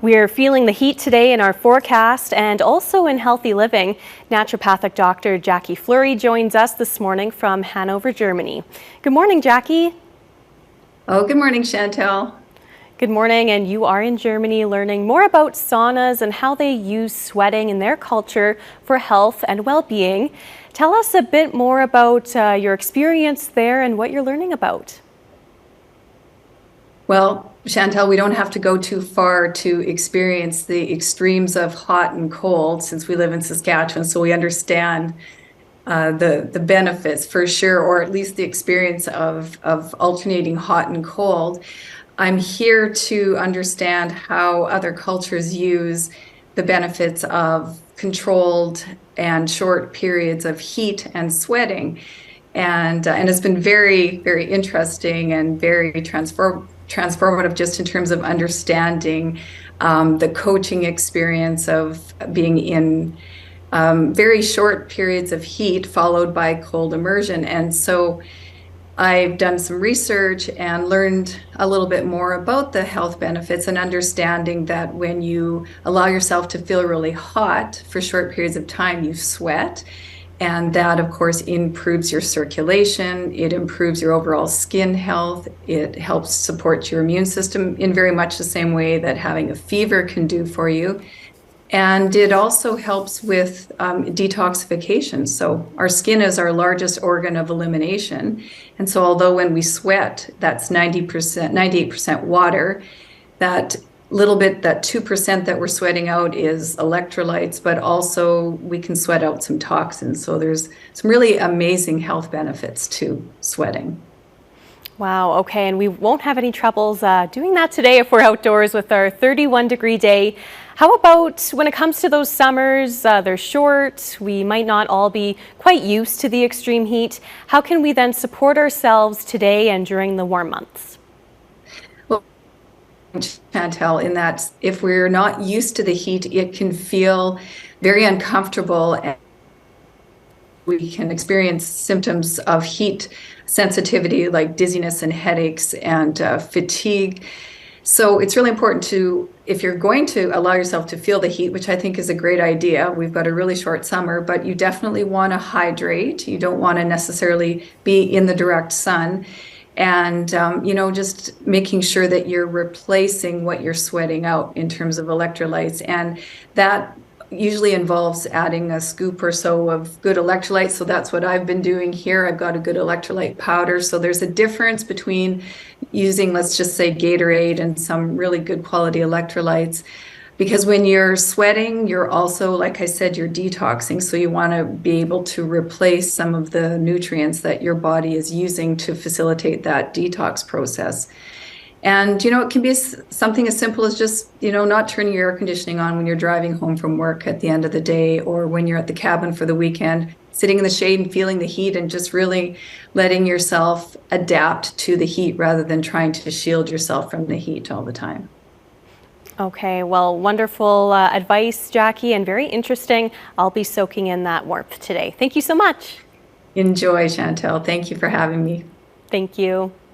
We're feeling the heat today in our forecast and also in healthy living. Naturopathic doctor Jacqui Fleury joins us this morning from Hanover, Germany. Good morning, Jacqui. Oh, good morning, Chantel. Good morning, and you are in Germany learning more about saunas and how they use sweating in their culture for health and well-being. Tell us a bit more about your experience there and what you're learning about. Well, Chantel, we don't have to go too far to experience the extremes of hot and cold since we live in Saskatchewan, so we understand the benefits for sure, or at least the experience of alternating hot and cold. I'm here to understand how other cultures use the benefits of controlled and short periods of heat and sweating. And it's been very, very interesting and very transformative just in terms of understanding the coaching experience of being in very short periods of heat followed by cold immersion. And so I've done some research and learned a little bit more about the health benefits and understanding that when you allow yourself to feel really hot for short periods of time, you sweat. And that, of course, improves your circulation. It improves your overall skin health. It helps support your immune system in very much the same way that having a fever can do for you. And it also helps with detoxification. So our skin is our largest organ of elimination. And so although when we sweat, that's 90%, 98% water, that little bit, that 2% that we're sweating out is electrolytes, but also we can sweat out some toxins. So there's some really amazing health benefits to sweating. Wow, okay, and we won't have any troubles doing that today if we're outdoors with our 31-degree day. How about when it comes to those summers, they're short, we might not all be quite used to the extreme heat. How can we then support ourselves today and during the warm months? Well, Chantel, in that if we're not used to the heat, it can feel very uncomfortable and we can experience symptoms of heat sensitivity like dizziness and headaches and fatigue. So it's really important to, if you're going to allow yourself to feel the heat, which I think is a great idea, we've got a really short summer, but you definitely want to hydrate. You don't want to necessarily be in the direct sun. And, just making sure that you're replacing what you're sweating out in terms of electrolytes. And that usually involves adding a scoop or so of good electrolytes. So that's what I've been doing here. I've got a good electrolyte powder. So there's a difference between using, let's just say, Gatorade and some really good quality electrolytes. Because when you're sweating, you're also, like I said, you're detoxing. So you want to be able to replace some of the nutrients that your body is using to facilitate that detox process. And, it can be something as simple as just, not turning your air conditioning on when you're driving home from work at the end of the day, or when you're at the cabin for the weekend, sitting in the shade and feeling the heat and just really letting yourself adapt to the heat rather than trying to shield yourself from the heat all the time. Okay, well, wonderful advice, Jacqui, and very interesting. I'll be soaking in that warmth today. Thank you so much. Enjoy, Chantel. Thank you for having me. Thank you.